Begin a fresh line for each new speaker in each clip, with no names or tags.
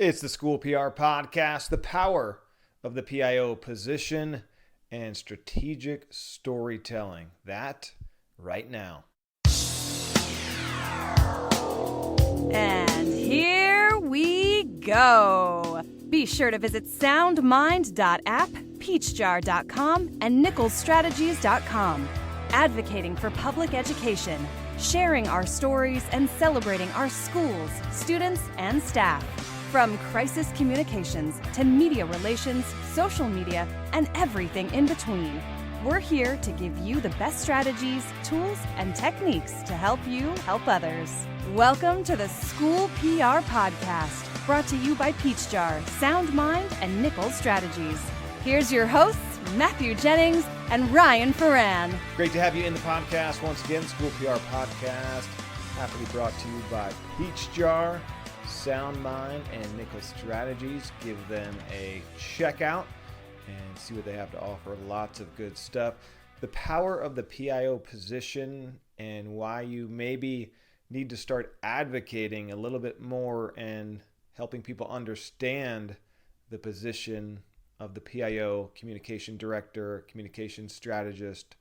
It's the School PR Podcast, the power of the PIO position and strategic storytelling. That right now.
And here we go. Be sure to visit soundmind.app, peachjar.com, and nicholsstrategies.com. Advocating for public education, sharing our stories, and celebrating our schools, students, and staff. From crisis communications to media relations, social media, and everything in between. We're here to give you the best strategies, tools, and techniques to help you help others. Welcome to the School PR Podcast, brought to you by Peach Jar, Sound Mind, and Nichols Strategies. Here's your hosts, Matthew Jennings and Ryan Ferran.
Great to have you in the podcast once again. School PR Podcast, happily brought to you by Peach Jar, Sound Mind, and Nichols Strategies. Give them a check out and see what they have to offer. Lots of good stuff. The power of the PIO position and why you maybe need to start advocating a little bit more and helping people understand the position of the PIO, communication director, communication strategist,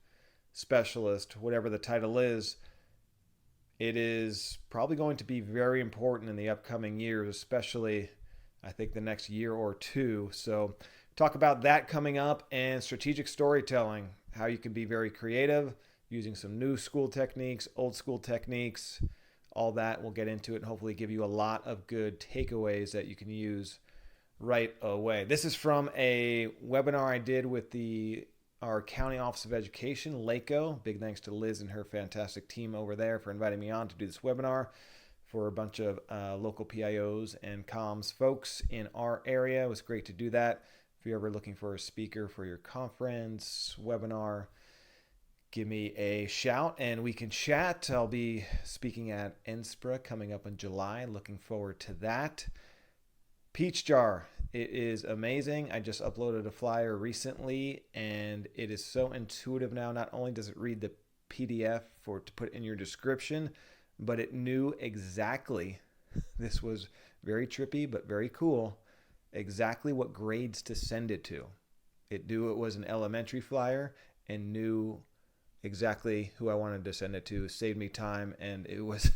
specialist, whatever the title is. It is probably going to be very important in the upcoming years, especially I think the next year or two. So talk about that coming up, and strategic storytelling, how you can be very creative using some new school techniques, old school techniques, all that. We'll get into it and hopefully give you a lot of good takeaways that you can use right away. This is from a webinar I did with our County Office of Education, LACO. Big thanks to Liz and her fantastic team over there for inviting me on to do this webinar for a bunch of local PIOs and comms folks in our area. It was great to do that. If you're ever looking for a speaker for your conference, webinar, give me a shout and we can chat. I'll be speaking at NSPRA coming up in July. Looking forward to that. Peach Jar, it is amazing. I just uploaded a flyer recently and it is so intuitive now. Not only does it read the PDF to put in your description, but it knew exactly, this was very trippy but very cool, exactly what grades to send it to. It knew it was an elementary flyer and knew exactly who I wanted to send it to. Saved me time and it was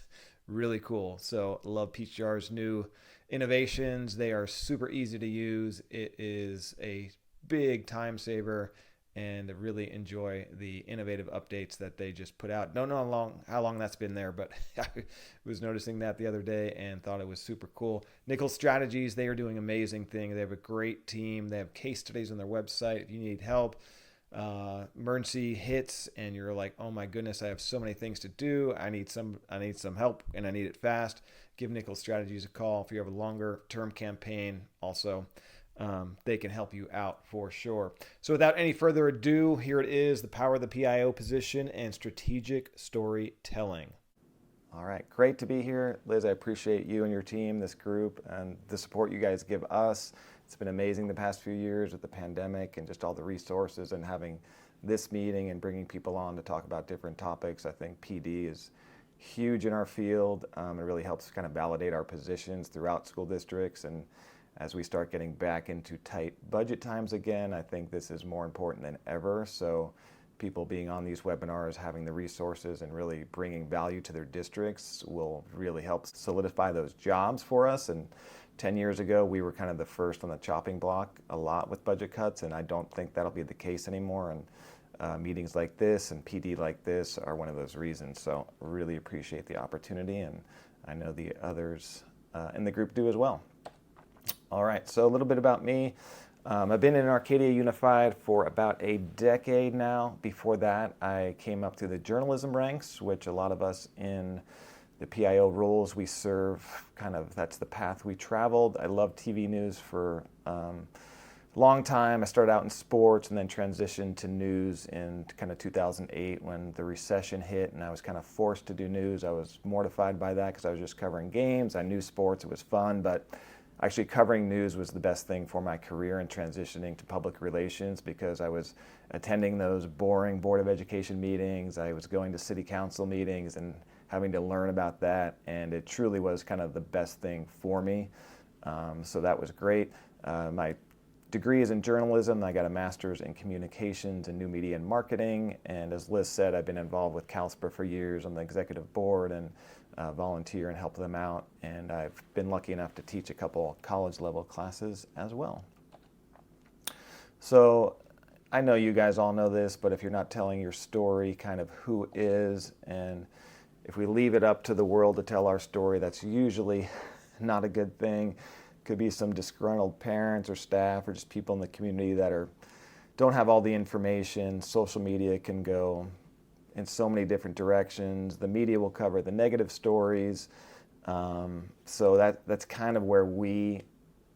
really cool. So love Peach Jar's new innovations. They are super easy to use. It is a big time saver and I really enjoy the innovative updates that they just put out. Don't know how long that's been there, but I was noticing that the other day and thought it was super cool. Nichols Strategies, they are doing amazing things. They have a great team. They have case studies on their website if you need help. Emergency hits and you're like, oh my goodness, I have so many things to do. I need some help and I need it fast. Give Nichols Strategies a call. If you have a longer term campaign also, they can help you out for sure. So without any further ado, here it is, the power of the PIO position and strategic storytelling. All right, great to be here. Liz, I appreciate you and your team, this group, and the support you guys give us. It's been amazing the past few years with the pandemic and just all the resources and having this meeting and bringing people on to talk about different topics. I think PD is huge in our field. It really helps kind of validate our positions throughout school districts. And as we start getting back into tight budget times again, I think this is more important than ever. So people being on these webinars, having the resources and really bringing value to their districts will really help solidify those jobs for us. And 10 years ago, we were kind of the first on the chopping block a lot with budget cuts, and I don't think that'll be the case anymore. And meetings like this and PD like this are one of those reasons. So really appreciate the opportunity, and I know the others in the group do as well. All right, so a little bit about me. I've been in Arcadia Unified for about a decade now. Before that, I came up through the journalism ranks, which a lot of us in the PIO roles we serve, that's the path we traveled. I loved TV news for a long time. I started out in sports and then transitioned to news in kind of 2008 when the recession hit and I was kind of forced to do news. I was mortified by that because I was just covering games. I knew sports, it was fun, but actually covering news was the best thing for my career and transitioning to public relations because I was attending those boring Board of Education meetings. I was going to city council meetings and having to learn about that, and it truly was kind of the best thing for me. So that was great. My degree is in journalism. I got a master's in communications and new media and marketing. And as Liz said, I've been involved with CalSPA for years on the executive board and volunteer and help them out. And I've been lucky enough to teach a couple college level classes as well. So I know you guys all know this, but if you're not telling your story, kind of who is, and if we leave it up to the world to tell our story, that's usually not a good thing. Could be some disgruntled parents or staff or just people in the community that don't have all the information. Social media can go in so many different directions. The media will cover the negative stories. So that's kind of where we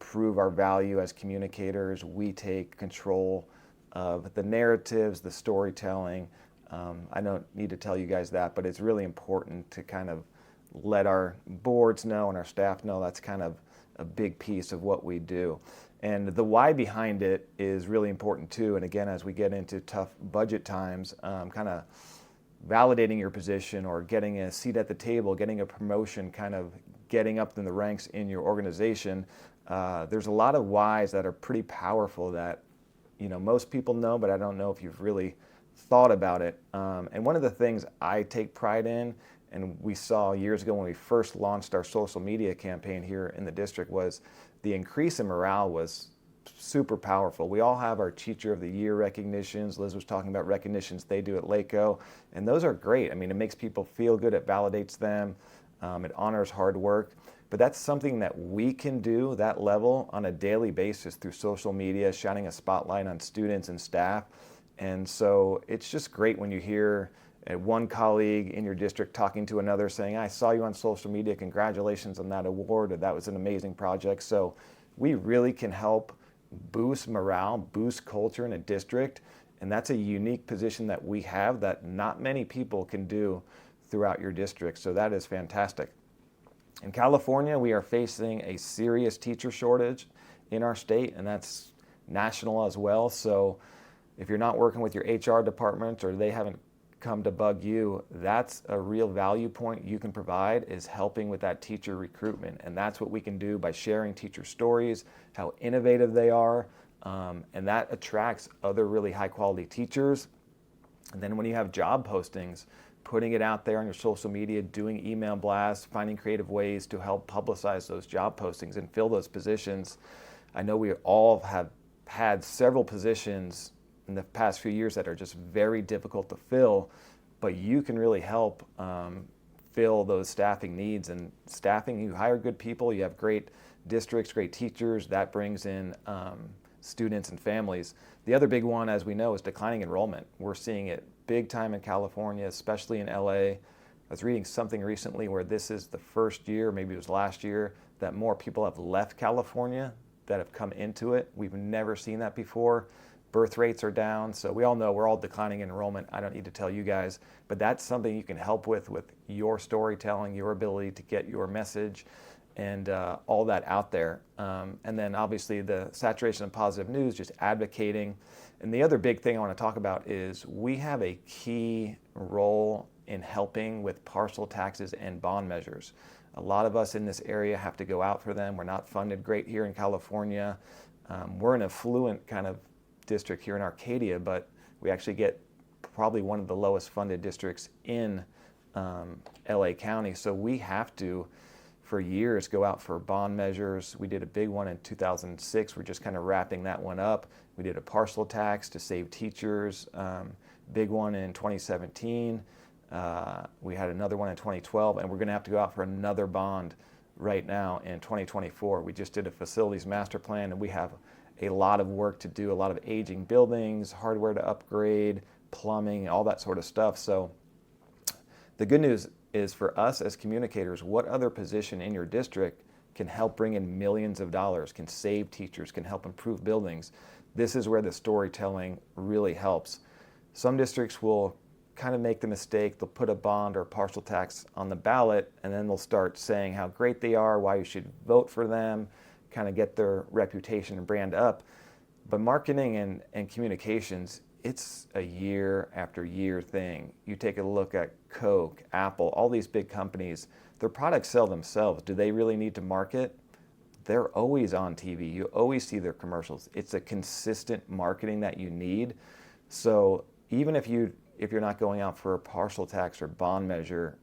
prove our value as communicators. We take control of the narratives, the storytelling. I don't need to tell you guys that, but it's really important to kind of let our boards know and our staff know that's kind of a big piece of what we do. And the why behind it is really important too. And again, as we get into tough budget times, kind of validating your position or getting a seat at the table, getting a promotion, kind of getting up in the ranks in your organization, there's a lot of whys that are pretty powerful that most people know, but I don't know if you've really thought about it. And one of the things I take pride in, and we saw years ago when we first launched our social media campaign here in the district, was the increase in morale was super powerful. We all have our Teacher of the Year recognitions. Liz was talking about recognitions they do at LACO, and those are great. I mean, it makes people feel good, it validates them, it honors hard work. But that's something that we can do, that level, on a daily basis through social media, shining a spotlight on students and staff. And so it's just great when you hear one colleague in your district talking to another saying, I saw you on social media, congratulations on that award, or that was an amazing project. So we really can help boost morale, boost culture in a district. And that's a unique position that we have that not many people can do throughout your district. So that is fantastic. In California, we are facing a serious teacher shortage in our state, and that's national as well. So if you're not working with your HR department or they haven't come to bug you, that's a real value point you can provide, is helping with that teacher recruitment. And that's what we can do by sharing teacher stories, how innovative they are, and that attracts other really high quality teachers. And then when you have job postings, putting it out there on your social media, doing email blasts, finding creative ways to help publicize those job postings and fill those positions. I know we all have had several positions in the past few years that are just very difficult to fill, but you can really help fill those staffing needs. And staffing, you hire good people, you have great districts, great teachers, that brings in students and families. The other big one, as we know, is declining enrollment. We're seeing it big time in California, especially in LA. I was reading something recently where this is the first year, maybe it was last year, that more people have left California that have come into it. We've never seen that before. Birth rates are down, so we all know we're all declining enrollment. I don't need to tell you guys, but that's something you can help with your storytelling, your ability to get your message, and all that out there. And then obviously the saturation of positive news, just advocating. And the other big thing I want to talk about is we have a key role in helping with partial taxes and bond measures. A lot of us in this area have to go out for them. We're not funded great here in California. We're an affluent kind of district here in Arcadia, but we actually get probably one of the lowest funded districts in LA County. So we have to, for years, go out for bond measures. We did a big one in 2006. We're just kind of wrapping that one up. We did a partial tax to save teachers, big one in 2017. We had another one in 2012, and we're going to have to go out for another bond right now in 2024. We just did a facilities master plan, and we have a lot of work to do, a lot of aging buildings, hardware to upgrade, plumbing, all that sort of stuff. So the good news is for us as communicators, what other position in your district can help bring in millions of dollars, can save teachers, can help improve buildings? This is where the storytelling really helps. Some districts will kind of make the mistake, they'll put a bond or partial tax on the ballot, and then they'll start saying how great they are, why you should vote for them, kind of get their reputation and brand up. But marketing and communications, it's a year after year thing. You take a look at Coke, Apple, all these big companies, their products sell themselves. Do they really need to market? they're always on TV. You always see their commercials. It's a consistent marketing that you need. So even if you're not going out for a partial tax or bond measure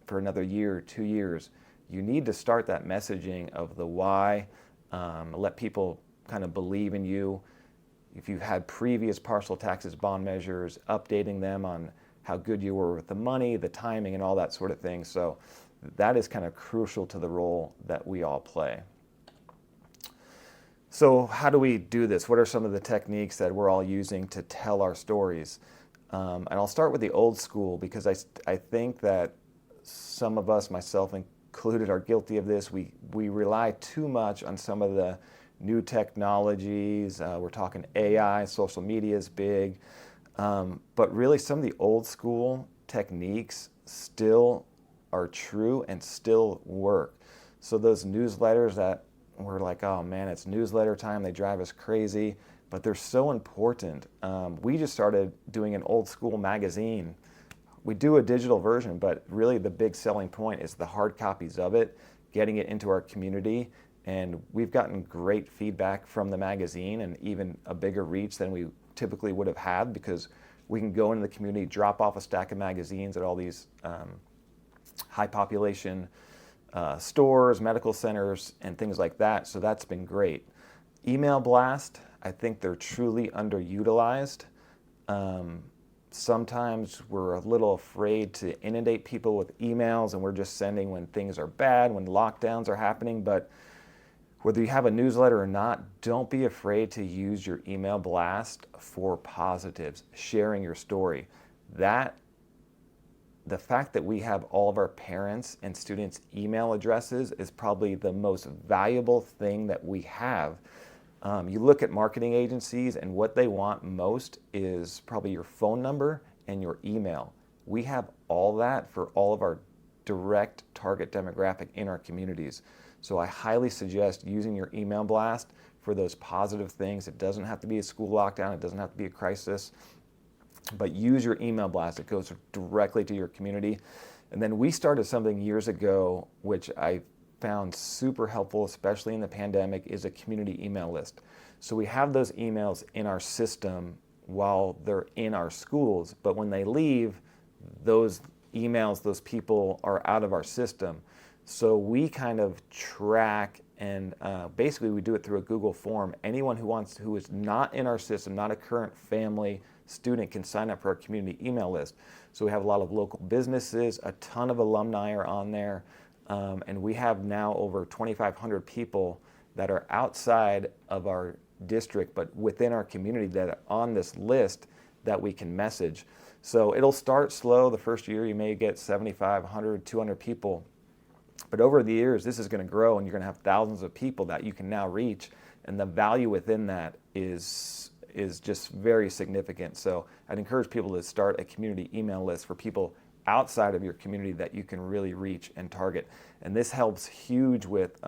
for another year or 2 years, you need to start that messaging of the why, let people kind of believe in you. If you've had previous partial taxes, bond measures, updating them on how good you were with the money, the timing, and all that sort of thing. So that is kind of crucial to the role that we all play. So how do we do this? What are some of the techniques that we're all using to tell our stories? And I'll start with the old school, because I think that some of us, myself included, are guilty of this. We rely too much on some of the new technologies. We're talking AI, social media is big. But really some of the old school techniques still are true and still work. So those newsletters that we're like, oh man, it's newsletter time, they drive us crazy, but they're so important. We just started doing an old school magazine. We do a digital version, but really the big selling point is the hard copies of it, getting it into our community. And we've gotten great feedback from the magazine, and even a bigger reach than we typically would have had, because we can go into the community, drop off a stack of magazines at all these high population stores, medical centers, and things like that. So that's been great. Email blast, I think they're truly underutilized. Sometimes we're a little afraid to inundate people with emails, and we're just sending when things are bad, when lockdowns are happening. But whether you have a newsletter or not, don't be afraid to use your email blast for positives, sharing your story. The fact that we have all of our parents' and students' email addresses is probably the most valuable thing that we have. You look at marketing agencies, and what they want most is probably your phone number and your email. We have all that for all of our direct target demographic in our communities. So I highly suggest using your email blast for those positive things. It doesn't have to be a school lockdown. It doesn't have to be a crisis. But use your email blast. It goes directly to your community. And then we started something years ago, which I found super helpful, especially in the pandemic, is a community email list. So we have those emails in our system while they're in our schools, but when they leave, those emails, those people are out of our system. So we kind of track, and basically we do it through a Google form. Anyone who is not in our system, not a current family student, can sign up for our community email list. So we have a lot of local businesses, a ton of alumni are on there, and we have now over 2,500 people that are outside of our district but within our community that are on this list that we can message. So it'll start slow. The first year you may get 75, 100, 200 people. But over the years, this is going to grow, and you're going to have thousands of people that you can now reach, and the value within that is just very significant. So I'd encourage people to start a community email list for people outside of your community that you can really reach and target. And this helps huge with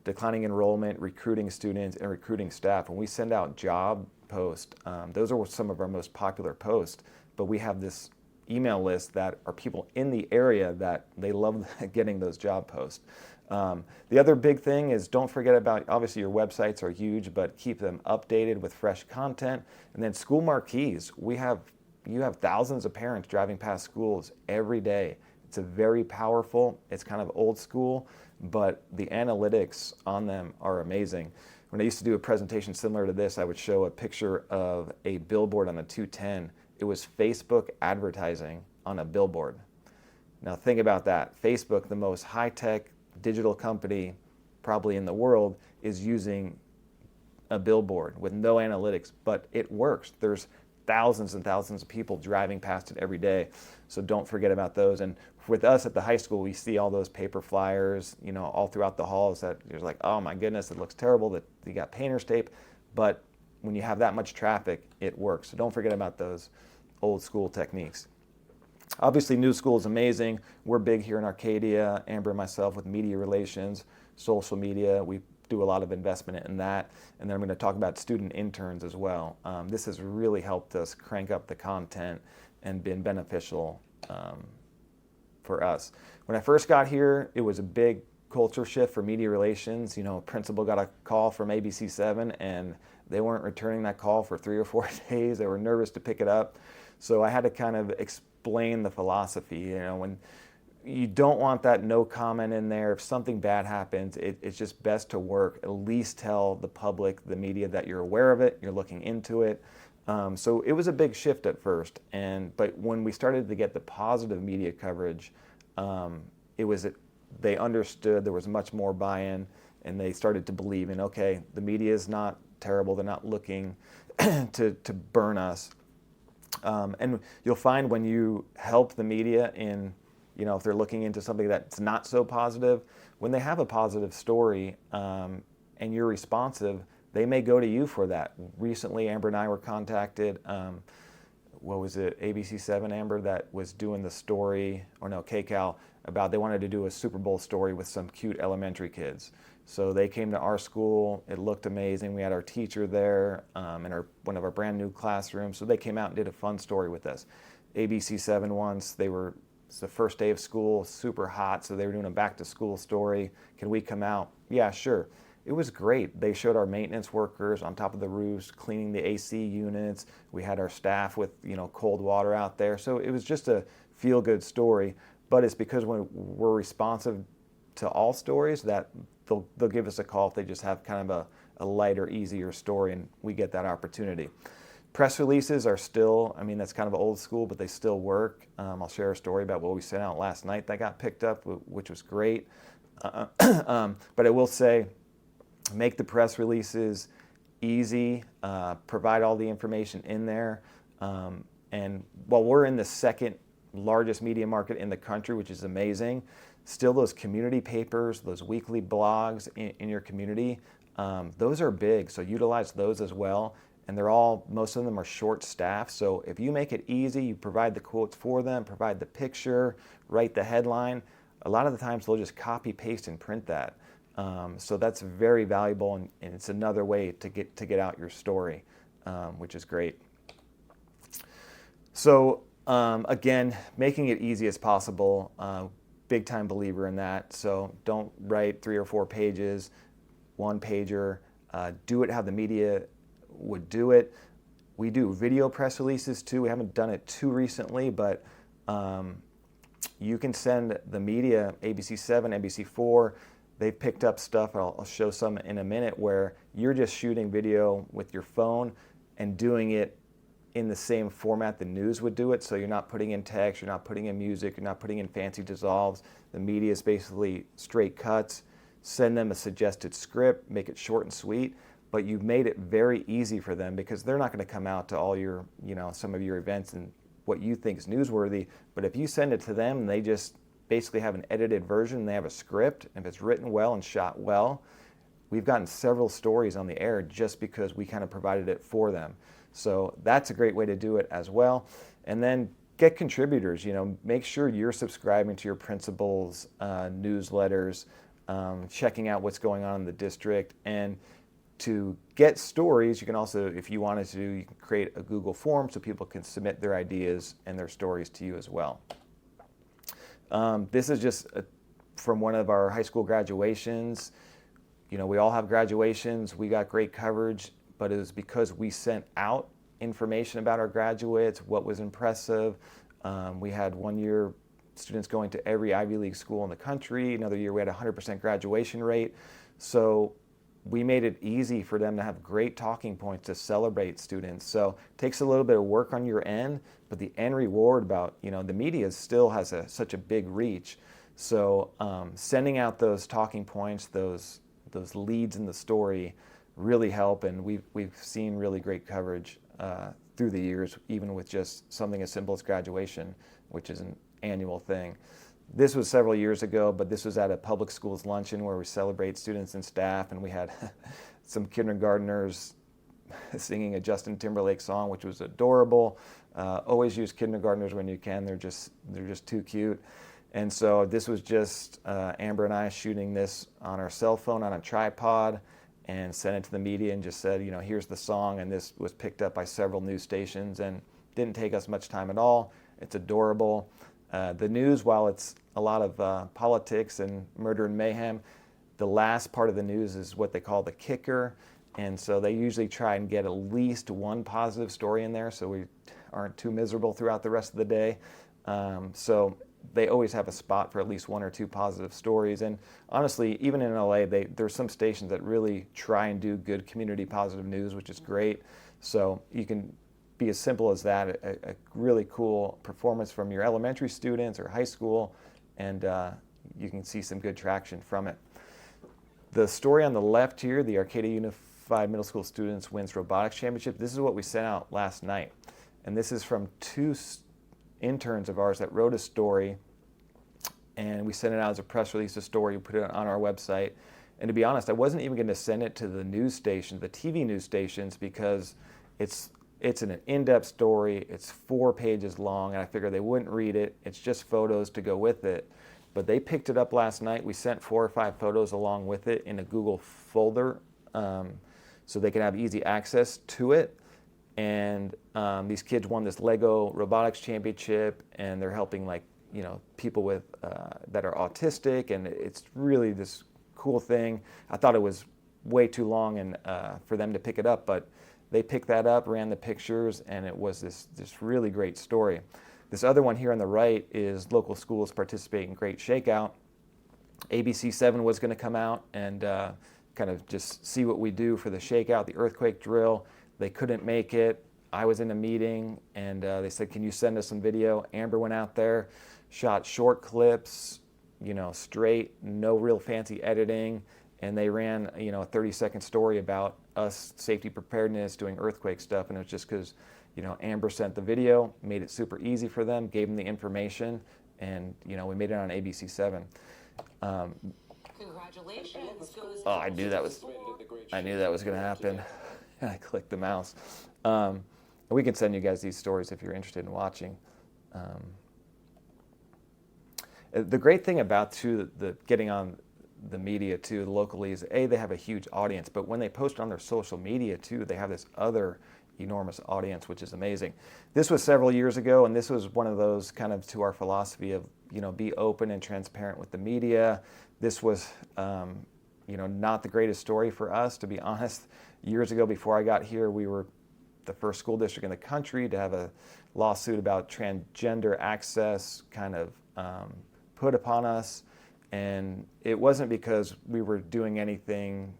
declining enrollment, recruiting students, and recruiting staff. When we send out job posts, those are some of our most popular posts, but we have this email list that are people in the area that they love getting those job posts. The other big thing is, don't forget about, obviously your websites are huge, but keep them updated with fresh content. And then school marquees. You have thousands of parents driving past schools every day. It's a very powerful, it's kind of old school, but the analytics on them are amazing. When I used to do a presentation similar to this, I would show a picture of a billboard on the 210. It was Facebook advertising on a billboard. Now think about that. Facebook, the most high-tech digital company probably in the world, is using a billboard with no analytics, but it works. There's thousands and thousands of people driving past it every day. So don't forget about those. And with us at the high school, we see all those paper flyers, all throughout the halls that you're like, oh my goodness, it looks terrible that you got painter's tape. But when you have that much traffic, it works. So don't forget about those old school techniques. Obviously, new school is amazing. We're big here in Arcadia, Amber and myself, with media relations, social media. We do a lot of investment in that. And then I'm going to talk about student interns as well. This has really helped us crank up the content and been beneficial for us. When I first got here, it was a big culture shift for media relations. A principal got a call from ABC7 and they weren't returning that call for 3 or 4 days. They were nervous to pick it up. So I had to kind of explain the philosophy. When you don't want that no comment in there. If something bad happens, it's just best to work. At least tell the public, the media, that you're aware of it, you're looking into it. So it was a big shift at first. But when we started to get the positive media coverage, they understood there was much more buy-in, and they started to believe in, okay, the media is not terrible. They're not looking to burn us. And you'll find when you help the media in, if they're looking into something that's not so positive, when they have a positive story and you're responsive, they may go to you for that. Recently, Amber and I were contacted. What was it, ABC7, Amber, that was doing the story, or no, KCAL, about they wanted to do a Super Bowl story with some cute elementary kids. So they came to our school. It looked amazing. We had our teacher there in one of our brand new classrooms. So they came out and did a fun story with us. ABC7 once, it's the first day of school, super hot, so they were doing a back to school story. Can we come out? Yeah, sure. It was great. They showed our maintenance workers on top of the roofs cleaning the AC units. We had our staff with cold water out there. So it was just a feel-good story. But it's because when we're responsive to all stories that they'll give us a call if they just have kind of a lighter, easier story, and we get that opportunity. Press releases are still, that's kind of old school, but they still work. I'll share a story about what we sent out last night that got picked up, which was great. But I will say, make the press releases easy, provide all the information in there. And while we're in the second largest media market in the country, which is amazing, still those community papers, those weekly blogs in your community, those are big. So utilize those as well. And most of them are short staffed. So if you make it easy, you provide the quotes for them, provide the picture, write the headline, a lot of the times they'll just copy, paste, and print that. So that's very valuable, and it's another way to get out your story, which is great. So again, making it easy as possible, big time believer in that. So don't write 3 or 4 pages, 1 pager. Do it how the media would do it. We do video press releases too. We haven't done it too recently, but you can send the media, ABC7, NBC4, they've picked up stuff, I'll show some in a minute, where you're just shooting video with your phone and doing it in the same format the news would do it. So you're not putting in text, you're not putting in music, you're not putting in fancy dissolves. The media is basically straight cuts. Send them a suggested script, make it short and sweet, but you've made it very easy for them because they're not going to come out to all your, some of your events and what you think is newsworthy. But if you send it to them and they just basically have an edited version, they have a script, and if it's written well and shot well, we've gotten several stories on the air just because we kind of provided it for them. So that's a great way to do it as well. And then get contributors, make sure you're subscribing to your principals' newsletters, checking out what's going on in the district. And to get stories, you can also, if you wanted to, you can create a Google form so people can submit their ideas and their stories to you as well. This is just from one of our high school graduations. We all have graduations. We got great coverage, but it was because we sent out information about our graduates, what was impressive. We had one year students going to every Ivy League school in the country. Another year we had a 100% graduation rate. So we made it easy for them to have great talking points to celebrate students. So it takes a little bit of work on your end, but the end reward about, the media still has such a big reach. So sending out those talking points, those leads in the story really help, and we've seen really great coverage through the years, even with just something as simple as graduation, which is an annual thing. This was several years ago, but this was at a public schools luncheon where we celebrate students and staff, and we had some kindergartners singing a Justin Timberlake song, which was adorable. Always use kindergartners when you can. They're just too cute. And so this was just Amber and I shooting this on our cell phone on a tripod and sent it to the media and just said, here's the song, and this was picked up by several news stations and didn't take us much time at all. It's adorable. The news, while it's a lot of politics and murder and mayhem, the last part of the news is what they call the kicker. And so they usually try and get at least one positive story in there so we aren't too miserable throughout the rest of the day. So they always have a spot for at least one or two positive stories. And honestly, even in LA, there's some stations that really try and do good community positive news, which is great. So you can be as simple as that, a really cool performance from your elementary students or high school, and you can see some good traction from it. The story on the left here, the Arcadia Unified Middle School Students Wins Robotics Championship, this is what we sent out last night. And this is from two interns of ours that wrote a story, and we sent it out as a press release, a story, we put it on our website. And to be honest, I wasn't even going to send it to the news station, the TV news stations, because it's an in-depth story. It's 4 pages long, and I figured they wouldn't read it. It's just photos to go with it. But they picked it up last night. We sent 4 or 5 photos along with it in a Google folder so they can have easy access to it. And these kids won this Lego Robotics Championship, and they're helping people with that are autistic, and it's really this cool thing. I thought it was way too long and for them to pick it up, but they picked that up, ran the pictures, and it was this really great story. This other one here on the right is local schools participating in Great Shakeout. ABC 7 was going to come out and kind of just see what we do for the shakeout, the earthquake drill. They couldn't make it. I was in a meeting, and they said, can you send us some video? Amber went out there, shot short clips, straight, no real fancy editing, and they ran, a 30-second story about us safety preparedness, doing earthquake stuff, and it was just because, Amber sent the video, made it super easy for them, gave them the information, and, we made it on ABC 7.
Congratulations.
Oh, I knew that was going to happen. I clicked the mouse. We can send you guys these stories if you're interested in watching. The great thing about the getting on the media too locally is they have a huge audience, but when they post on their social media too, they have this other enormous audience, which is amazing. This was several years ago, and this was one of those kind of to our philosophy of be open and transparent with the media. This was not the greatest story for us, to be honest. Years ago, before I got here, we were the first school district in the country to have a lawsuit about transgender access kind of put upon us. And it wasn't because we were doing anything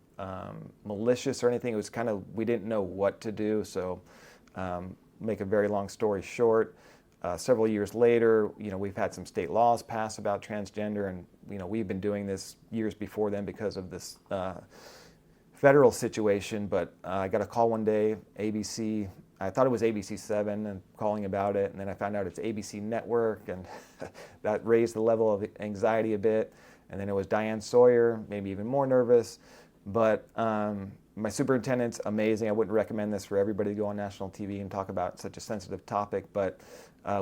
malicious or anything. It was kind of, we didn't know what to do. So make a very long story short, several years later, we've had some state laws passed about transgender, and we've been doing this years before then because of this federal situation. But I got a call one day, ABC, I thought it was ABC 7 and calling about it, and then I found out it's ABC Network, and that raised the level of anxiety a bit. And then it was Diane Sawyer, maybe even more nervous. But my superintendent's amazing. I wouldn't recommend this for everybody to go on national TV and talk about such a sensitive topic, but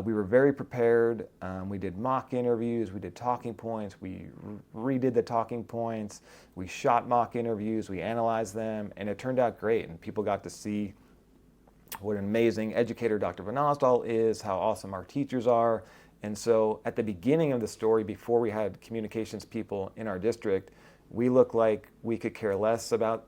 we were very prepared. We did mock interviews, we did talking points, we redid the talking points, we shot mock interviews, we analyzed them, and it turned out great, and people got to see what an amazing educator Dr. Van Osdal is, how awesome our teachers are. And so at the beginning of the story, before we had communications people in our district, we looked like we could care less about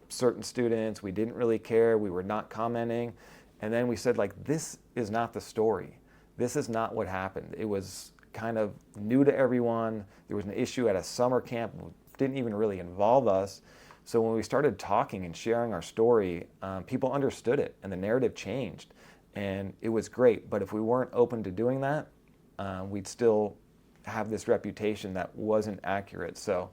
certain students. We didn't really care. We were not commenting. And then we said, this is not the story. This is not what happened. It was kind of new to everyone. There was an issue at a summer camp, didn't even really involve us. So when we started talking and sharing our story, people understood it, and the narrative changed. And it was great. But if we weren't open to doing that, we'd still have this reputation that wasn't accurate. So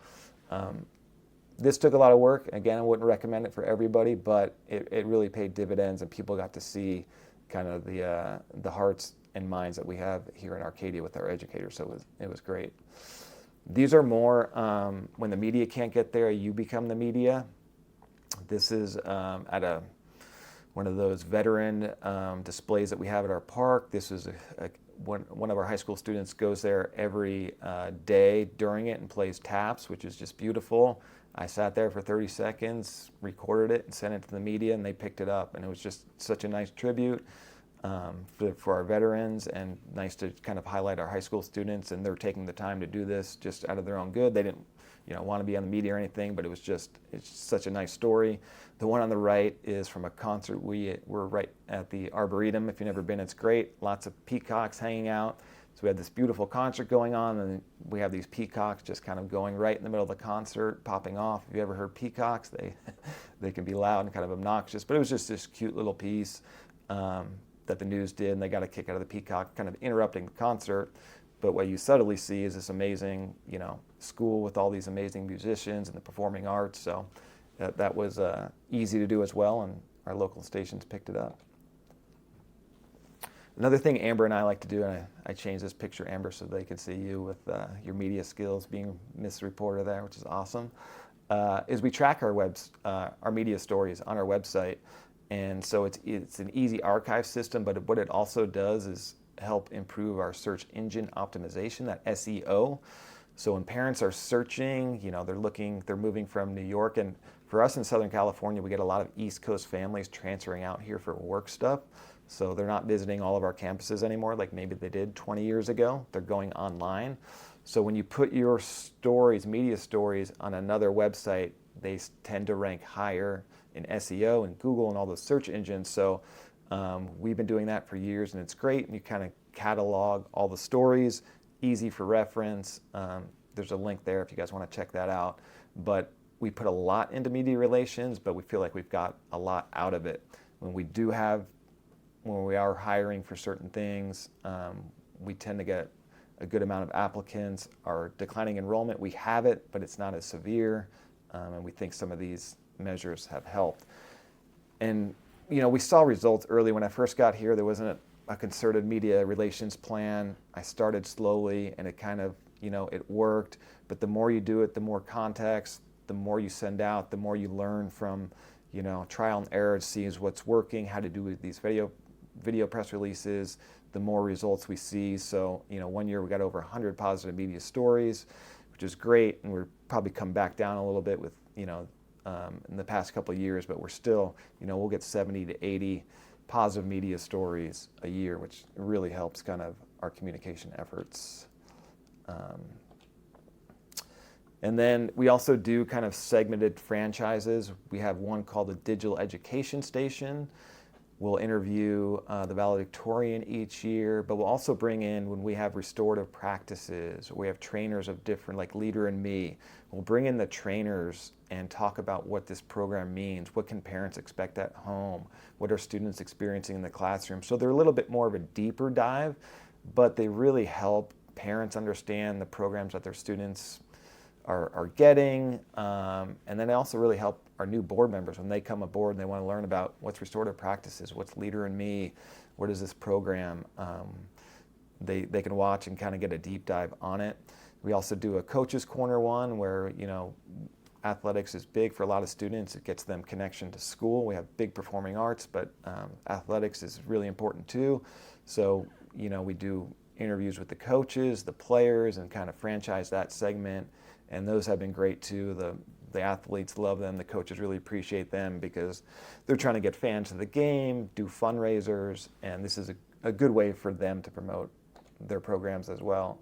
this took a lot of work. Again, I wouldn't recommend it for everybody, but it really paid dividends, and people got to see kind of the hearts and minds that we have here in Arcadia with our educators. So it was great. These are more when the media can't get there, you become the media. This is at one of those veteran displays that we have at our park. This is one of our high school students goes there every day during it and plays taps, which is just beautiful. I sat there for 30 seconds, recorded it, and sent it to the media, and they picked it up. And it was just such a nice tribute. for our veterans, and nice to kind of highlight our high school students, and they're taking the time to do this just out of their own good. They didn't want to be on the media or anything, but it's such a nice story. The one on the right is from a concert. We're right at the Arboretum. If you've never been, it's great. Lots of peacocks hanging out. So we had this beautiful concert going on, and we have these peacocks just kind of going right in the middle of the concert, popping off. If you ever heard peacocks, they can be loud and kind of obnoxious, but it was just this cute little piece that the news did, and they got a kick out of the peacock kind of interrupting the concert. But what you subtly see is this amazing, school with all these amazing musicians and the performing arts. So that was easy to do as well, and our local stations picked it up. Another thing Amber and I like to do, and I changed this picture, Amber, so they could see you with your media skills, being Miss Reporter there, which is awesome, is we track our media stories on our website. And so it's an easy archive system, but what it also does is help improve our search engine optimization, that SEO. So when parents are searching, they're moving from New York, and for us in Southern California, we get a lot of East Coast families transferring out here for work stuff. So they're not visiting all of our campuses anymore like maybe they did 20 years ago. They're going online. So when you put your stories, media stories, on another website, they tend to rank higher in SEO and Google and all those search engines. So we've been doing that for years, and it's great. And you kind of catalog all the stories, easy for reference. There's a link there if you guys want to check that out. But we put a lot into media relations, but we feel like we've got a lot out of it. When we are hiring for certain things, we tend to get a good amount of applicants. Our declining enrollment, we have it, but it's not as severe, and we think some of these measures have helped. And we saw results early. When I first got here, there wasn't a concerted media relations plan. I started slowly, and it kind of, it worked. But the more you do it, the more context, the more you send out, the more you learn from, trial and error to see what's working, how to do these video press releases, the more results we see. So, 1 year we got over 100 positive media stories, which is great. And we're probably come back down a little bit with, in the past couple of years, but we're still, we'll get 70 to 80 positive media stories a year, which really helps kind of our communication efforts. And then we also do kind of segmented franchises. We have one called the Digital Education Station. We'll interview the valedictorian each year, but we'll also bring in, when we have restorative practices, or we have trainers of different, like Leader and Me, we'll bring in the trainers and talk about what this program means. What can parents expect at home? What are students experiencing in the classroom? So they're a little bit more of a deeper dive, but they really help parents understand the programs that their students are getting, and then they also really help our new board members when they come aboard and they want to learn about what's restorative practices, what's Leader in Me, what is this program. They can watch and kind of get a deep dive on it. We also do a Coach's Corner one where, athletics is big for a lot of students. It gets them connection to school. We have big performing arts, but athletics is really important too. So, we do interviews with the coaches, the players, and kind of franchise that segment. And those have been great too. The athletes love them. The coaches really appreciate them because they're trying to get fans to the game, do fundraisers, and this is a good way for them to promote their programs as well.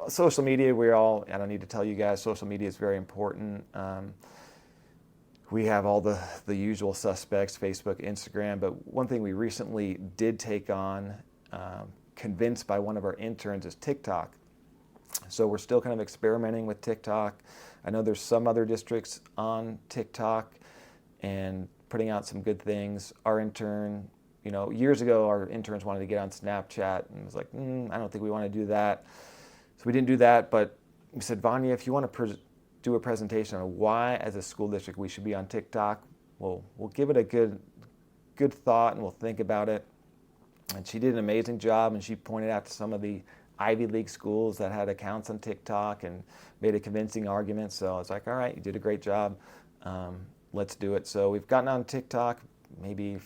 Social media, I don't need to tell you guys, social media is very important. We have all the usual suspects, Facebook, Instagram, but one thing we recently did take on, convinced by one of our interns, is TikTok. So we're still kind of experimenting with TikTok. I know there's some other districts on TikTok and putting out some good things. Our intern, years ago, our interns wanted to get on Snapchat and was like, I don't think we want to do that. So we didn't do that, but we said, Vanya, if you want to do a presentation on why, as a school district, we should be on TikTok, we'll give it a good thought and we'll think about it. And she did an amazing job, and she pointed out to some of the Ivy League schools that had accounts on TikTok and made a convincing argument. So I was like, all right, you did a great job. Let's do it. So we've gotten on TikTok maybe a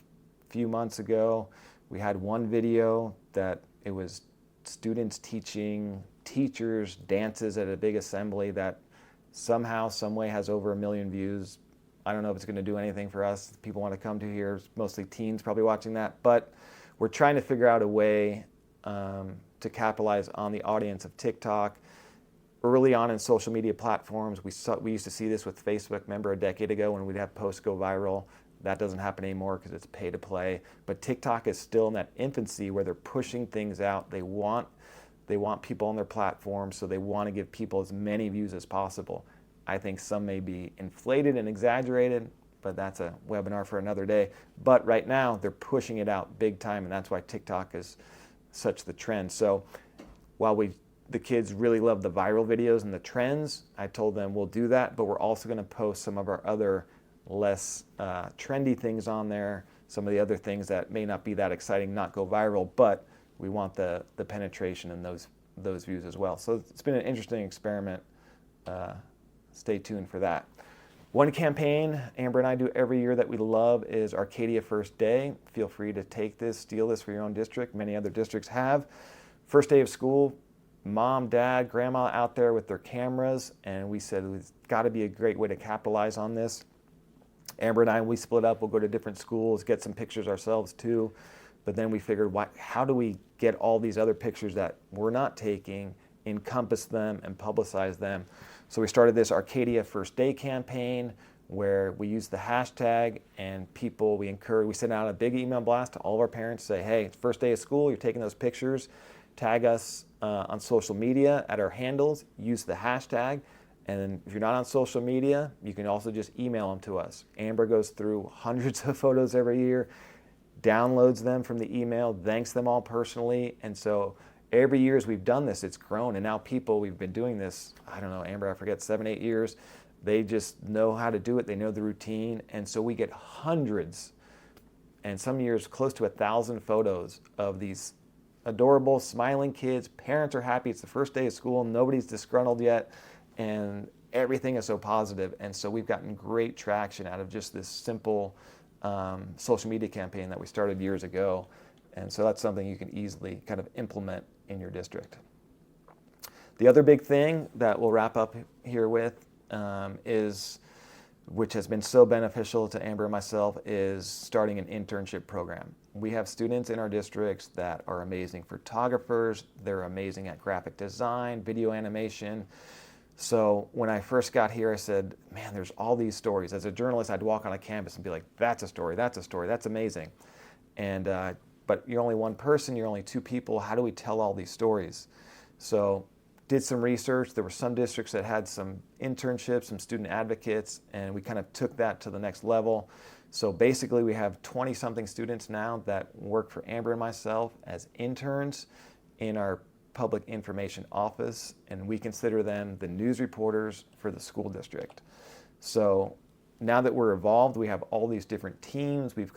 few months ago. We had one video that it was students teaching teachers dances at a big assembly that somehow, some way has over 1 million views I don't know if it's going to do anything for us. People want to come to here, mostly teens probably watching that, but we're trying to figure out a way to capitalize on the audience of TikTok. Early on in social media platforms, we used to see this with Facebook. Remember a decade ago when we'd have posts go viral? That doesn't happen anymore because it's pay to play. But TikTok is still in that infancy where they're pushing things out. They want people on their platform, so they want to give people as many views as possible. I think some may be inflated and exaggerated, but that's a webinar for another day. But right now, they're pushing it out big time, and that's why TikTok is such the trend. So while the kids really love the viral videos and the trends, I told them we'll do that, but we're also going to post some of our other less trendy things on there, some of the other things that may not be that exciting, not go viral, but we want the penetration and those views as well. So it's been an interesting experiment. Stay tuned for that. One campaign Amber and I do every year that we love is Arcadia First Day. Feel free to take this, steal this for your own district. Many other districts have. First day of school, mom, dad, grandma out there with their cameras, and we said it's got to be a great way to capitalize on this. Amber and I, we split up. We'll go to different schools, get some pictures ourselves too. But then we figured, how do we get all these other pictures that we're not taking, encompass them, and publicize them? So we started this Arcadia First Day campaign where we use the hashtag, and we send out a big email blast to all of our parents, say, hey, it's first day of school, you're taking those pictures, tag us on social media at our handles, use the hashtag, and then if you're not on social media, you can also just email them to us. Amber goes through hundreds of photos every year, downloads them from the email, thanks them all personally, and so every year as we've done this, it's grown, and now we've been doing this, I don't know, Amber, I forget, 7-8 years. They just know how to do it. They know the routine, and so we get hundreds, and some years close to 1,000 photos of these adorable, smiling kids. Parents are happy. It's the first day of school. Nobody's disgruntled yet, and everything is so positive. And so we've gotten great traction out of just this simple social media campaign that we started years ago. And so that's something you can easily kind of implement in your district. The other big thing that we'll wrap up here with which has been so beneficial to Amber and myself, is starting an internship program. We have students in our districts that are amazing photographers. They're amazing at graphic design, video animation. So when I first got here, I said, man, there's all these stories. As a journalist, I'd walk on a campus and be like, that's a story, that's amazing. And but you're only one person, you're only two people. How do we tell all these stories? So did some research. There were some districts that had some internships, some student advocates, and we kind of took that to the next level. So basically we have 20-something students now that work for Amber and myself as interns in our public information office, and we consider them the news reporters for the school district. So now that we're evolved, we have all these different teams. We've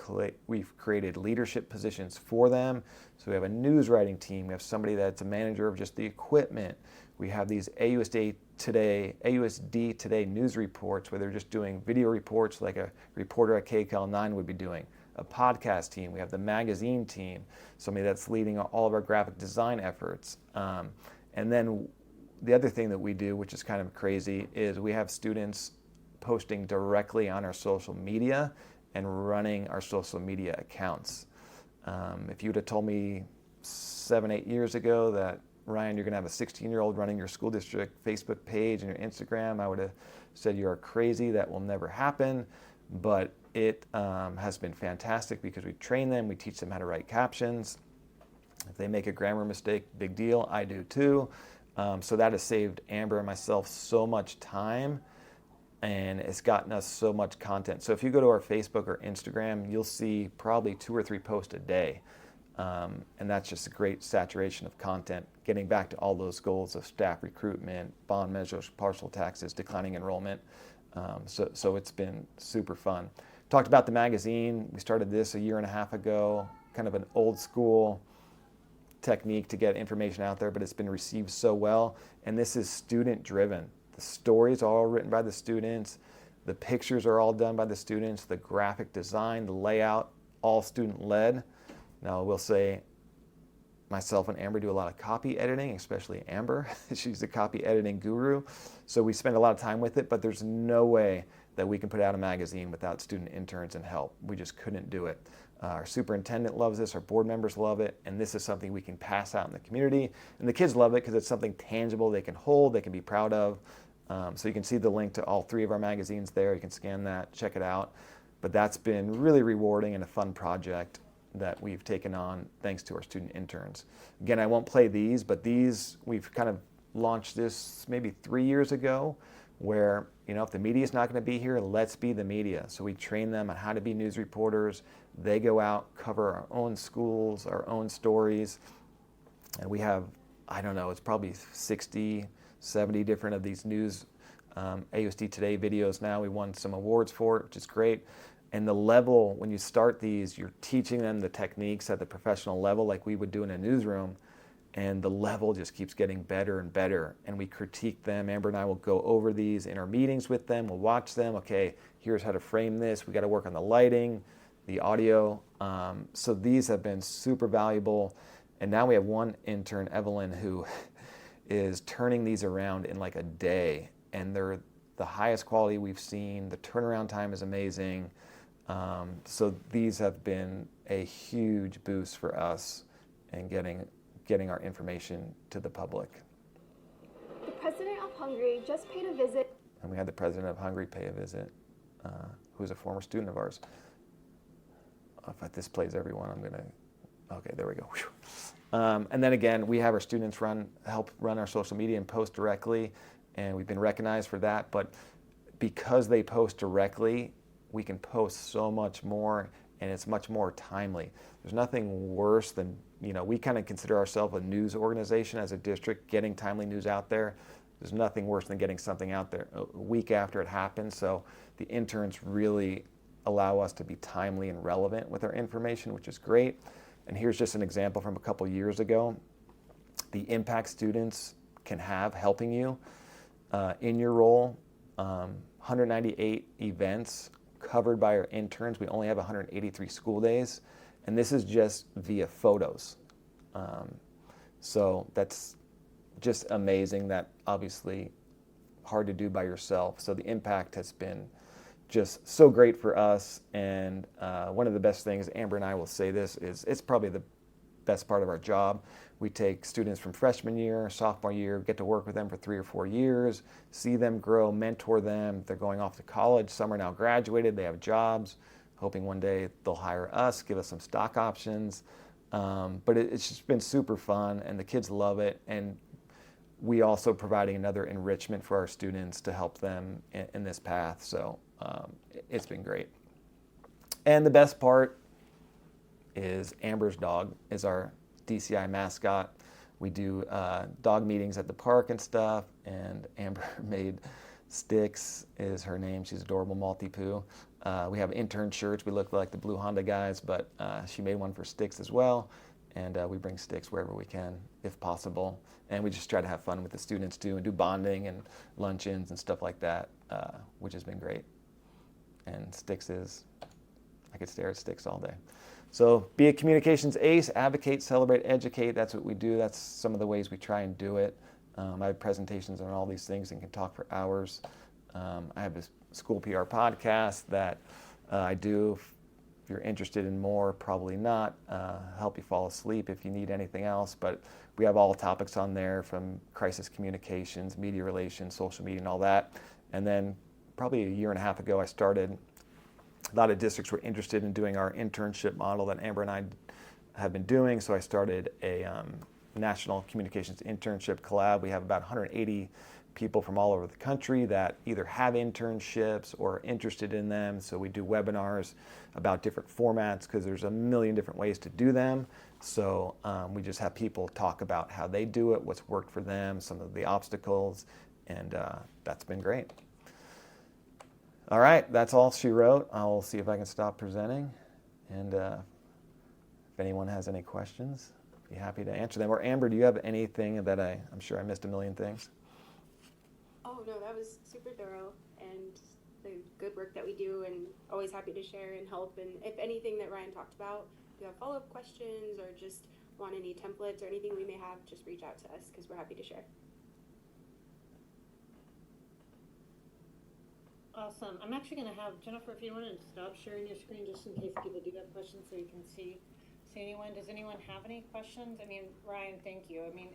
created leadership positions for them. So we have a news writing team. We have somebody that's a manager of just the equipment. We have these AUSD Today news reports where they're just doing video reports like a reporter at KCAL9 would be doing. A podcast team. We have the magazine team, somebody that's leading all of our graphic design efforts. And then the other thing that we do, which is kind of crazy, is we have students posting directly on our social media and running our social media accounts. If you would have told me 7-8 years ago that, Ryan, you're going to have a 16-year-old running your school district Facebook page and your Instagram, I would have said you are crazy. That will never happen. But it has been fantastic because we train them, we teach them how to write captions. If they make a grammar mistake, big deal, I do too. So that has saved Amber and myself so much time, and it's gotten us so much content. So if you go to our Facebook or Instagram, you'll see probably 2 or 3 posts a day. And that's just a great saturation of content, getting back to all those goals of staff recruitment, bond measures, partial taxes, declining enrollment. So it's been super fun. Talked about the magazine. We started this a 1.5 years ago, kind of an old school technique to get information out there, but it's been received so well. And this is student driven. The stories are all written by the students. The pictures are all done by the students. The graphic design, the layout, all student led. Now, I will say myself and Amber do a lot of copy editing, especially Amber. She's the copy editing guru. So we spend a lot of time with it, but there's no way that we can put out a magazine without student interns and help. We just couldn't do it. Our superintendent loves this, our board members love it, and this is something we can pass out in the community. And the kids love it because it's something tangible they can hold, they can be proud of. So you can see the link to all 3 of our magazines there. You can scan that, check it out. But that's been really rewarding and a fun project that we've taken on thanks to our student interns. Again, I won't play these, but these, we've kind of launched this maybe 3 years ago, where, if the media is not going to be here, let's be the media. So we train them on how to be news reporters. They go out, cover our own schools, our own stories. And we have, I don't know, it's probably 60, 70 different of these news AUSD Today videos now. We won some awards for it, which is great. And the level, when you start these, you're teaching them the techniques at the professional level like we would do in a newsroom. And the level just keeps getting better and better. And we critique them. Amber and I will go over these in our meetings with them. We'll watch them. Okay, here's how to frame this. We got to work on the lighting, the audio. So these have been super valuable. And now we have one intern, Evelyn, who is turning these around in like a day. And they're the highest quality we've seen. The turnaround time is amazing. So these have been a huge boost for us in getting our information to the public.
The president of Hungary just paid a visit.
And we had the president of Hungary pay a visit, who's a former student of ours. If this plays everyone, okay, there we go. And then again, we have our students help run our social media and post directly, and we've been recognized for that. But because they post directly, we can post so much more, and it's much more timely. There's nothing worse than, we kind of consider ourselves a news organization as a district, getting timely news out there. There's nothing worse than getting something out there a week after it happens. So the interns really allow us to be timely and relevant with our information, which is great. And here's just an example from a couple years ago. The impact students can have helping you in your role. 198 events covered by our interns. We only have 183 school days. And this is just via photos. So that's just amazing. That obviously hard to do by yourself. So the impact has been just so great for us. And one of the best things, Amber and I will say this, is it's probably the best part of our job. We take students from freshman year, sophomore year, get to work with them for 3 or 4 years, see them grow, mentor them. They're going off to college. Some are now graduated. They have jobs, hoping one day they'll hire us, give us some stock options. But it's just been super fun, and the kids love it. And we also providing another enrichment for our students to help them in this path. So it's been great. And the best part is Amber's dog is our DCI mascot. We do dog meetings at the park and stuff, and Amber made Styx is her name. She's adorable, Maltipoo. We have intern shirts. We look like the Blue Honda guys, but she made one for Styx as well, and we bring Styx wherever we can, if possible. And we just try to have fun with the students too, and do bonding and luncheons and stuff like that, which has been great. And Styx is, I could stare at Styx all day. So be a communications ace, advocate, celebrate, educate. That's what we do. That's some of the ways we try and do it. I have presentations on all these things and can talk for hours. I have this school PR podcast that I do. If you're interested in more, probably not. Help you fall asleep if you need anything else. But we have all topics on there, from crisis communications, media relations, social media, and all that. And then probably a year and a half ago, I started. A lot of districts were interested in doing our internship model that Amber and I have been doing, so I started a national communications internship collab. We have about 180 people from all over the country that either have internships or are interested in them. So we do webinars about different formats because there's a million different ways to do them. So we just have people talk about how they do it, what's worked for them, some of the obstacles, and that's been great. All right, that's all she wrote. I'll see if I can stop presenting. And if anyone has any questions, I'd be happy to answer them. Or Amber, do you have anything that I'm sure I missed a million things?
Oh, no, that was super thorough, and the good work that we do, and always happy to share and help. And if anything that Ryan talked about, if you have follow-up questions or just want any templates or anything we may have, just reach out to us because we're happy to share.
Awesome. I'm actually going to have Jennifer, if you want to stop sharing your screen just in case people do have questions so you can see anyone. Does anyone have any questions? I mean, Ryan, thank you. I mean,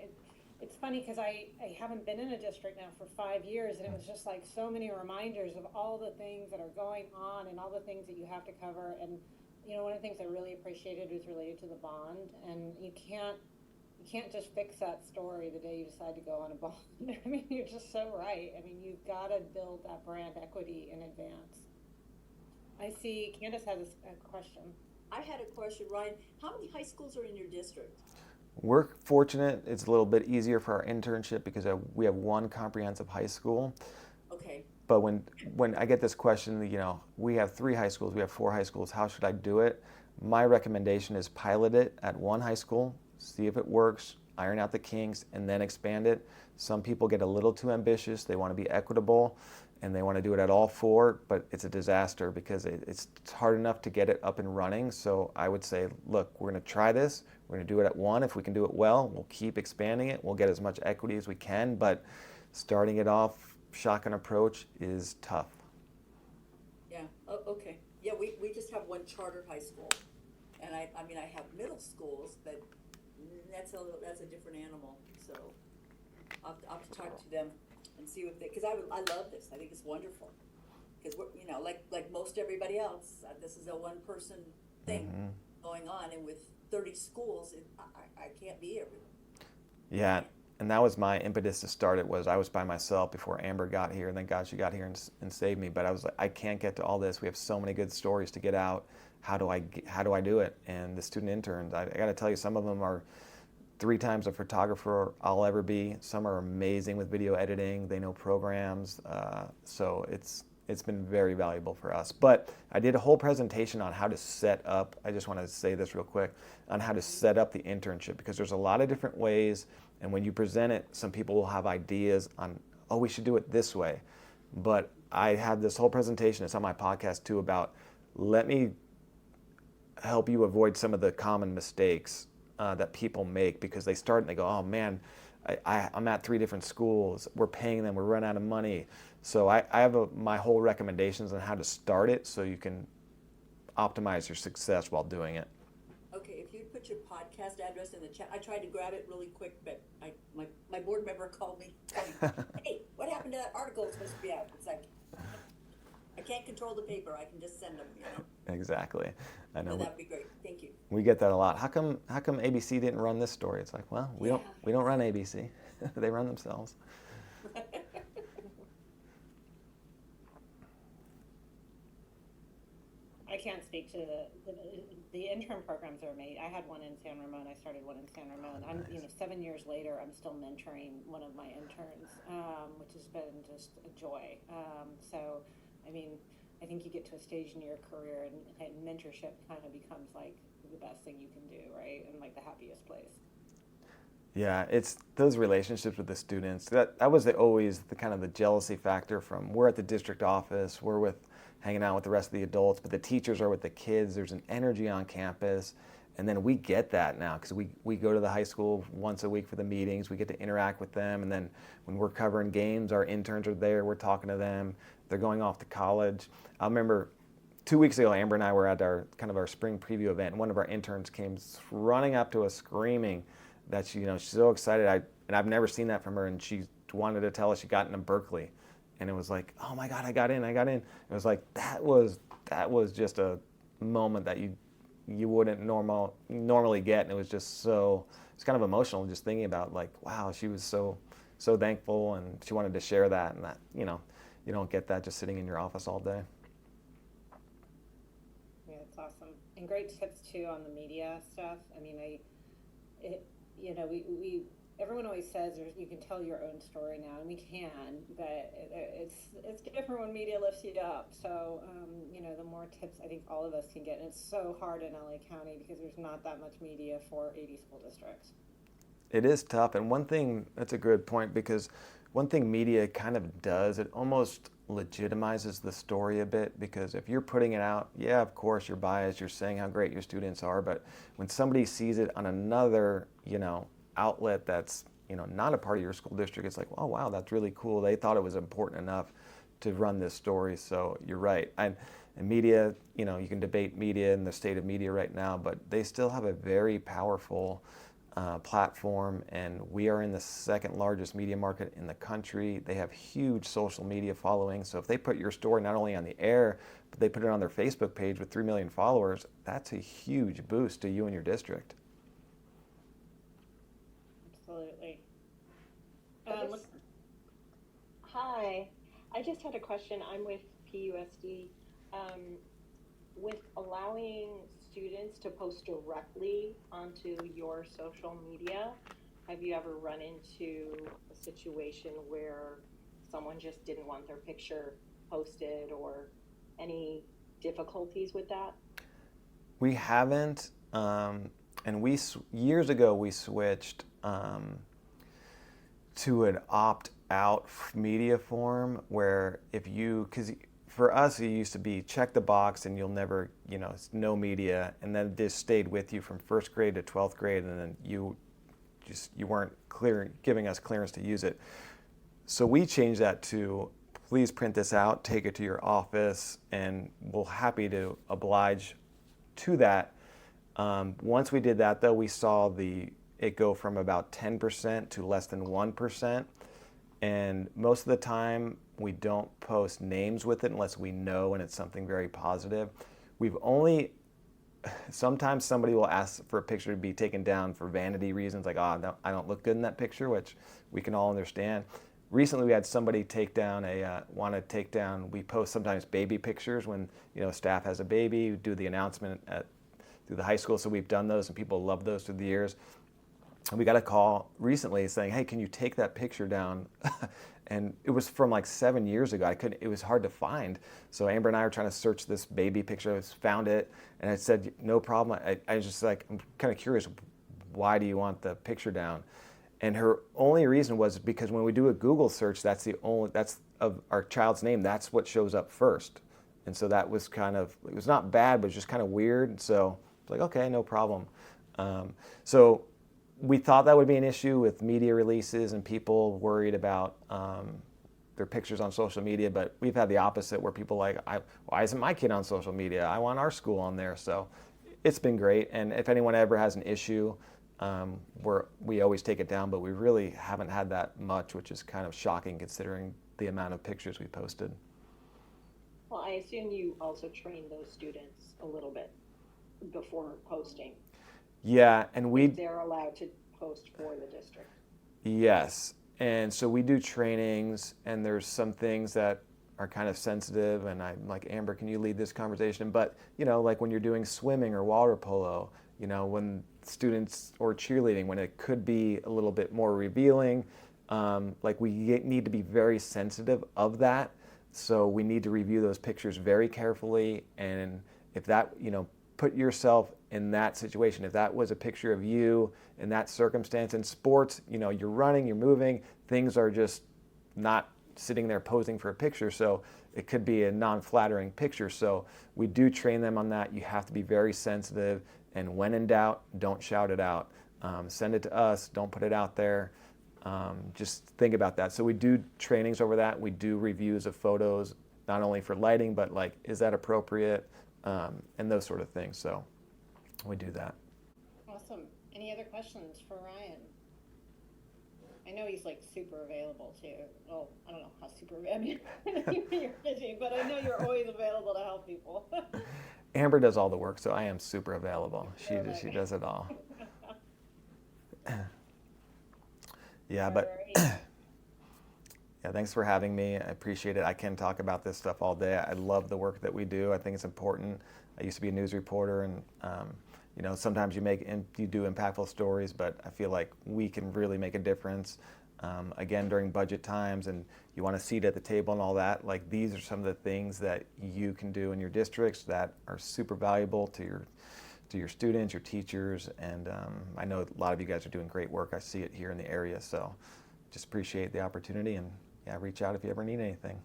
it's funny because I haven't been in a district now for 5 years, and it was just like so many reminders of all the things that are going on and all the things that you have to cover. And, you know, one of the things I really appreciated was related to the bond, and you can't just fix that story the day you decide to go on a bond. I mean, you're just so right. I mean, you've got to build that brand equity in advance. I see Candace has a question.
I had a question, Ryan. How many high schools are in your district?
We're fortunate. It's a little bit easier for our internship because we have one comprehensive high school.
Okay.
But when I get this question, you know, we have 3 high schools, we have 4 high schools, how should I do it? My recommendation is pilot it at one high school, see if it works, iron out the kinks, and then expand it. Some people get a little too ambitious, they want to be equitable, and they want to do it at all 4, but it's a disaster because it's hard enough to get it up and running. So I would say, look, we're going to try this, we're going to do it at one. If we can do it well, we'll keep expanding it, we'll get as much equity as we can, but starting it off shotgun approach is tough.
Yeah. Oh, okay. Yeah, we just have one charter high school, and I mean I have middle schools, but that's a different animal. So I'll have to talk to them and see what they, because I love this. I think it's wonderful because we're, you know, like most everybody else, this is a one person thing going on, and with 30 schools, I can't be everywhere.
Yeah. And that was my impetus to start it. Was I was by myself before Amber got here, and then God, she got here and saved me. But I was like, I can't get to all this. We have so many good stories to get out. How do I do it? And the student interns, I got to tell you, some of them are 3 times a photographer I'll ever be. Some are amazing with video editing. They know programs. So it's been very valuable for us. But I did a whole presentation on how to set up. I just want to say this real quick on how to set up the internship, because there's a lot of different ways. And when you present it, some people will have ideas on, oh, we should do it this way. But I had this whole presentation, it's on my podcast too, about let me help you avoid some of the common mistakes that people make, because they start and they go, oh man, I'm at 3 different schools, we're paying them, we're running out of money. So I have my whole recommendations on how to start it so you can optimize your success while doing it.
Okay, if you put your podcast address in the chat, I tried to grab it really quick, but my board member called me, hey, what happened to that article it's supposed to be out? It's like, I can't control the paper, I can just send them, you know?
Exactly. I know.
So that'd be great, thank you.
We get that a lot. How come ABC didn't run this story? It's like, well, we don't run ABC. They run themselves.
I can't speak to the intern programs are made. I had one in San Ramon. I started one in San Ramon. I'm, you know, 7 years later, I'm still mentoring one of my interns, which has been just a joy. So, I mean, I think you get to a stage in your career and mentorship kind of becomes like the best thing you can do, right? And like the happiest place.
Yeah, it's those relationships with the students. That was always the kind of the jealousy factor from, we're at the district office, we're hanging out with the rest of the adults, but the teachers are with the kids. There's an energy on campus. And then we get that now because we go to the high school once a week for the meetings. We get to interact with them. And then when we're covering games, our interns are there. We're talking to them. They're going off to college. I remember 2 weeks ago, Amber and I were at our spring preview event, and one of our interns came running up to us screaming that she's so excited. I've never seen that from her, and she wanted to tell us she got into Berkeley. And it was like, oh my God, I got in. It was like, that was just a moment that you wouldn't normally get. And it was just it's kind of emotional just thinking about, like, wow, she was so thankful, and she wanted to share that. And that, you don't get that just sitting in your office all day.
Yeah, it's awesome. And great tips too on the media stuff. I mean, everyone always says you can tell your own story now, and we can, but it's different when media lifts you up. So, the more tips I think all of us can get, and it's so hard in LA County because there's not that much media for 80 school districts.
It is tough, and one thing, that's a good point, because one thing media kind of does, it almost legitimizes the story a bit, because if you're putting it out, yeah, of course you're biased, you're saying how great your students are, but when somebody sees it on another, outlet that's, not a part of your school district, it's like, oh wow, that's really cool. They thought it was important enough to run this story. So you're right. And media, you know, you can debate media and the state of media right now, but they still have a very powerful platform, and we are in the second largest media market in the country. They have huge social media following. So if they put your story not only on the air, but they put it on their Facebook page with 3 million followers, that's a huge boost to you and your district.
Absolutely.
Hi, I just had a question. I'm with PUSD. With allowing students to post directly onto your social media, have you ever run into a situation where someone just didn't want their picture posted, or any difficulties with that?
We haven't, and years ago we switched to an opt-out media form where because for us it used to be check the box and you'll never, you know, it's no media, and then this stayed with you from first grade to 12th grade, and then you weren't giving us clearance to use it. So we changed that to, please print this out, take it to your office, and we're happy to oblige to that. Once we did that, though, we saw it go from about 10% to less than 1%. And most of the time, we don't post names with it unless we know and it's something very positive. Sometimes somebody will ask for a picture to be taken down for vanity reasons, like, I don't look good in that picture, which we can all understand. Recently, we had somebody we post sometimes baby pictures when, you know, staff has a baby, we do the announcement through the high school, so we've done those and people love those through the years. And we got a call recently saying, hey, can you take that picture down? And it was from like 7 years ago. It was hard to find. So Amber and I were trying to search this baby picture. I found it, and I said, no problem. I was just like, I'm kind of curious, why do you want the picture down? And her only reason was because when we do a Google search, that's of our child's name, that's what shows up first. And so that was it was not bad, but it was just kind of weird. And so it's like, okay, no problem. So we thought that would be an issue with media releases and people worried about their pictures on social media, but we've had the opposite where people are like, why isn't my kid on social media? I want our school on there. So it's been great. And if anyone ever has an issue, we always take it down, but we really haven't had that much, which is kind of shocking considering the amount of pictures we posted.
Well, I assume you also train those students a little bit before posting.
Yeah, and
they're allowed to post for the district.
Yes, and so we do trainings, and there's some things that are kind of sensitive, and I'm like, Amber, can you lead this conversation? But, you know, like when you're doing swimming or water polo, you know, when students, or cheerleading, when it could be a little bit more revealing, like we need to be very sensitive of that. So we need to review those pictures very carefully, and if that, you know, put yourself in that situation. If that was a picture of you in that circumstance in sports, you know, you're running, you're moving, things are just not sitting there posing for a picture. So it could be a non-flattering picture. So we do train them on that. You have to be very sensitive. And when in doubt, don't shout it out. Send it to us. Don't put it out there. Just think about that. So we do trainings over that. We do reviews of photos, not only for lighting, but like, is that appropriate? And those sort of things. So we do that.
Awesome. Any other questions for Ryan? I know he's like super available too. Well, I don't know how super, I mean, you're busy, but I know you're always available to help people.
Amber does all the work, so I am super available. She does it all. Yeah, but yeah, thanks for having me. I appreciate it. I can talk about this stuff all day. I love the work that we do. I think it's important. I used to be a news reporter, and you know, sometimes you do impactful stories, but I feel like we can really make a difference. Again, during budget times, and you want a seat at the table and all that. Like, these are some of the things that you can do in your districts that are super valuable to your students, your teachers, and I know a lot of you guys are doing great work. I see it here in the area, so just appreciate the opportunity, and yeah, reach out if you ever need anything.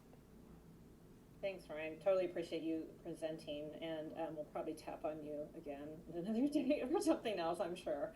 Thanks, Ryan. Totally appreciate you presenting, and we'll probably tap on you again another day or something else, I'm sure.